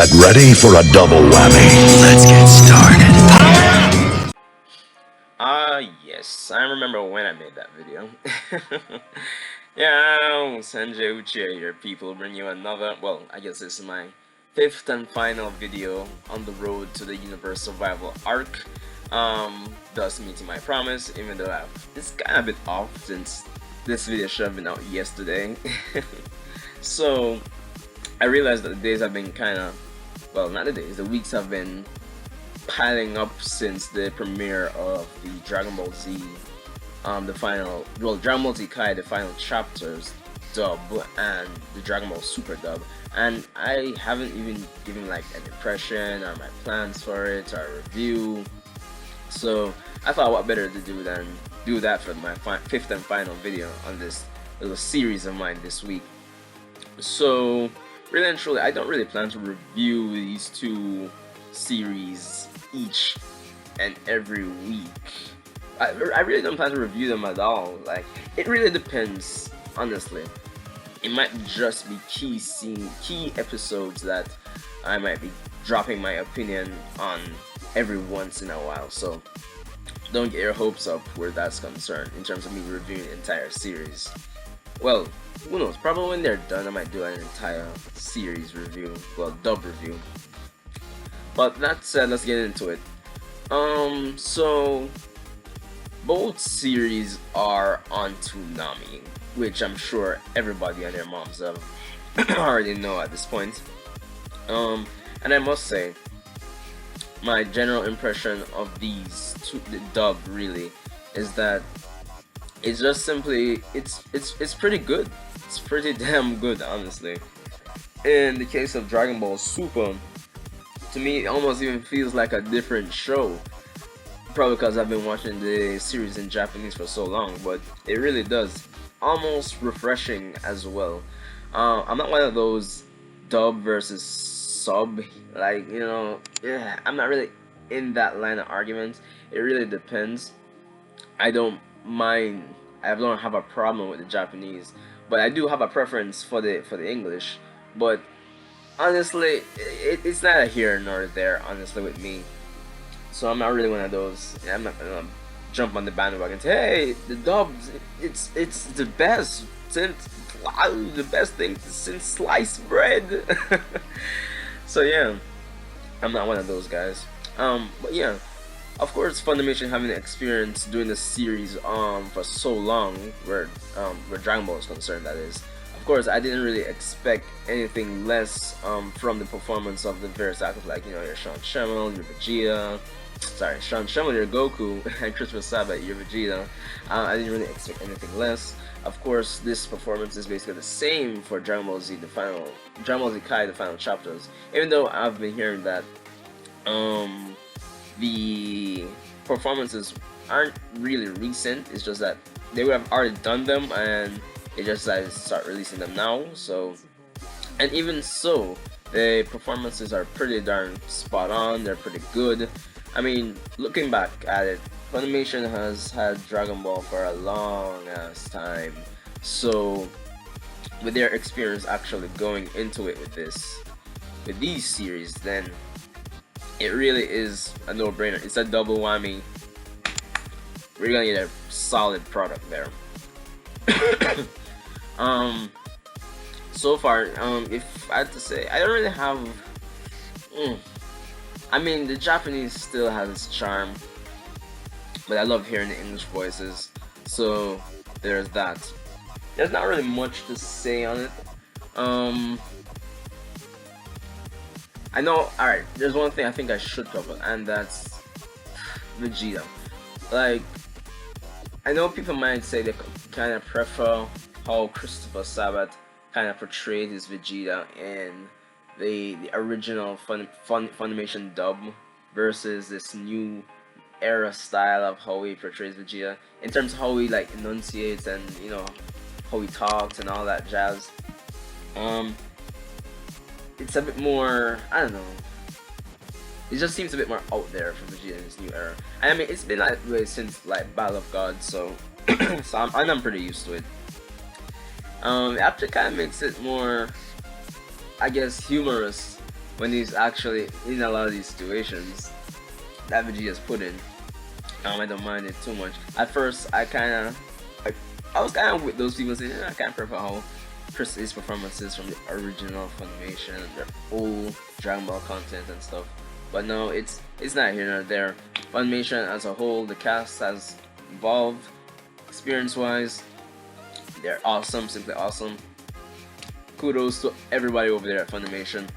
Get ready for a double whammy. Let's get started. Yes, I remember when I made that video. Yeah, Sanjay Uchiha here, people, bring you another, well, I guess this is my fifth and final video on the road to the universe survival arc. Thus meeting my promise, even though it's kind of a bit off since this video should have been out yesterday. So, I realized that the days have been kind of, well, not the days, the weeks have been piling up since the premiere of the Dragon Ball Z, Dragon Ball Z Kai, the final chapters dub, and the Dragon Ball Super dub, and I haven't even given like an impression or my plans for it or a review. So I thought what better to do than do that for my fifth and final video on this little series of mine this week. So really and truly, I don't really plan to review these two series each and every week. I really don't plan to review them at all. Like, it really depends, honestly. It might just be key episodes that I might be dropping my opinion on every once in a while. So don't get your hopes up where that's concerned in terms of me reviewing the entire series. Well, who knows? Probably when they're done, I might do an entire series review, well, dub review. But that said, let's get into it. So both series are on Toonami, which I'm sure everybody and their moms have already know at this point. And I must say, my general impression of these two, the dub really, is that it's just simply it's pretty good. It's pretty damn good, honestly. In the case of Dragon Ball Super, to me it almost even feels like a different show. Probably because I've been watching the series in Japanese for so long, but it really does. Almost refreshing as well. I'm not one of those dub versus sub, like, you know, yeah, I'm not really in that line of argument. It really depends. I don't mind, I don't have a problem with the Japanese, but I do have a preference for the English. But honestly, it's not a here nor there, honestly, with me. So I'm not really one of those. I'm not gonna jump on the bandwagon and say, hey, the dubs, it's the best since, wow, the best thing since sliced bread. So yeah, I'm not one of those guys. But yeah, of course, Funimation having experience doing the series for so long, where Dragon Ball is concerned, that is. Of course, I didn't really expect anything less from the performance of the various actors, like, you know, your Sean Schemmel, your Vegeta, sorry, Sean Schemmel, your Goku, and Christopher Sabat, your Vegeta. I didn't really expect anything less. Of course, this performance is basically the same for Dragon Ball Z, Dragon Ball Z Kai, the final chapters. Even though I've been hearing that the performances aren't really recent, it's just that they would have already done them and they just decided to start releasing them now. So, and even so, the performances are pretty darn spot on. They're pretty good. I mean, looking back at it, Funimation has had Dragon Ball for a long ass time. So, with their experience actually going into it with these series, then it really is a no-brainer. It's a double whammy. We're gonna get a solid product there. So far, if I had to say, I don't really have. I mean, the Japanese still has its charm, but I love hearing the English voices. So there's that. There's not really much to say on it. I know. All right, there's one thing I think I should cover, and that's Vegeta. Like, I know people might say they kind of prefer how Christopher Sabat kind of portrayed his Vegeta in the original Funimation dub versus this new era style of how he portrays Vegeta, in terms of how he like enunciates and, you know, how he talks and all that jazz. It's a bit more, I don't know, it just seems a bit more out there for Vegeta in this new era. And I mean, it's been that way since like Battle of Gods, so so I'm pretty used to it. After kind of makes it more, I guess, humorous when he's actually in a lot of these situations that Vegeta's put in. I don't mind it too much. At first, I was kind of with those people saying, I can't prefer how Chris' performances from the original Funimation, their old Dragon Ball content and stuff. But no, it's not here nor there. Funimation as a whole, the cast has evolved experience-wise. They're awesome, simply awesome. Kudos to everybody over there at Funimation.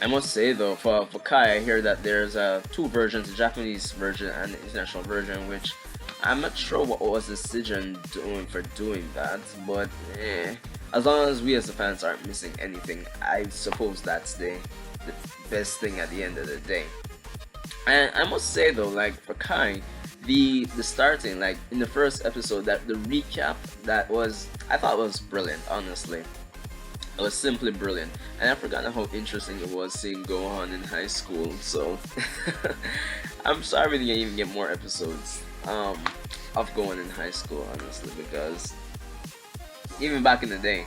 I must say though, for Kai, I hear that there's two versions, the Japanese version and the international version, which I'm not sure what was the decision doing for doing that, but as long as we as the fans aren't missing anything, I suppose that's the best thing at the end of the day. And I must say though, like for Kai, the starting, like in the first episode, that the recap, I thought was brilliant, honestly. It was simply brilliant, and I forgot how interesting it was seeing Gohan in high school. So I'm sorry we didn't even get more episodes of Gohan in high school, honestly, because even back in the day,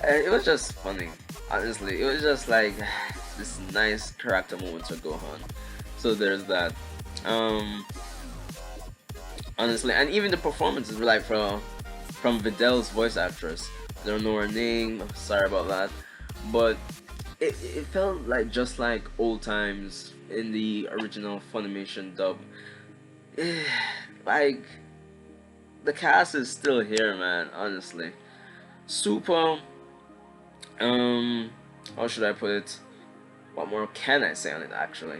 it was just funny. Honestly, it was just like this nice character moments with Gohan. So there's that. Honestly, and even the performances were like from Vidal's voice actress. Don't know her name, sorry about that, but it felt like just like old times in the original Funimation dub. Like the cast is still here, man, honestly. Super, how should I put it? What more can I say on it, actually?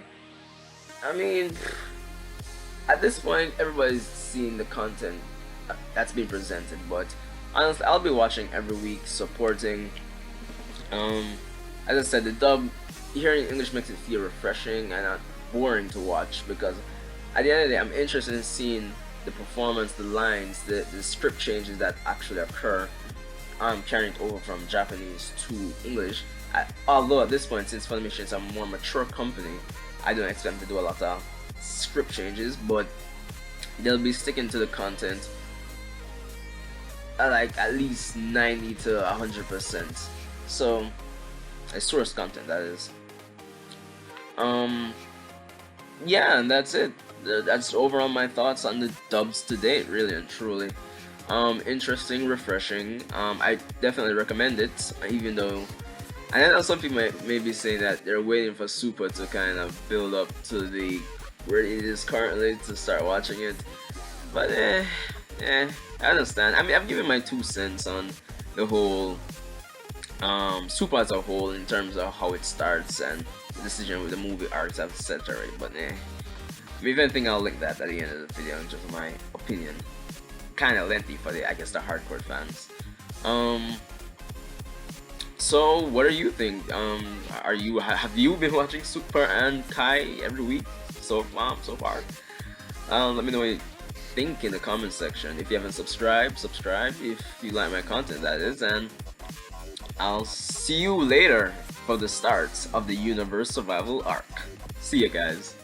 I mean, at this point everybody's seeing the content that's being presented, but honestly, I'll be watching every week, supporting. As I said, the dub, hearing English makes it feel refreshing and not boring to watch, because at the end of the day, I'm interested in seeing the performance, the lines, the script changes that actually occur, carrying it over from Japanese to English. Although at this point, since Funimation is a more mature company, I don't expect them to do a lot of script changes, but they'll be sticking to the content like at least 90 to 100%. So, source content, that is. Yeah, and that's it. That's overall my thoughts on the dubs to date, really and truly. Interesting, refreshing. I definitely recommend it, even though I know some people may be saying that they're waiting for Super to kind of build up to where it is currently to start watching it. But I understand. I mean, I've given my 2 cents on the whole Super as a whole in terms of how it starts and the decision with the movie arcs I've said already. But maybe I think I'll link that at the end of the video, just my opinion. Kind of lengthy for the hardcore fans. So what do you think? Have you been watching Super and Kai every week so far? Let me know what you think in the comment section. If you haven't subscribed, subscribe if you like my content, that is, and I'll see you later for the start of the Universe Survival arc. See ya, guys.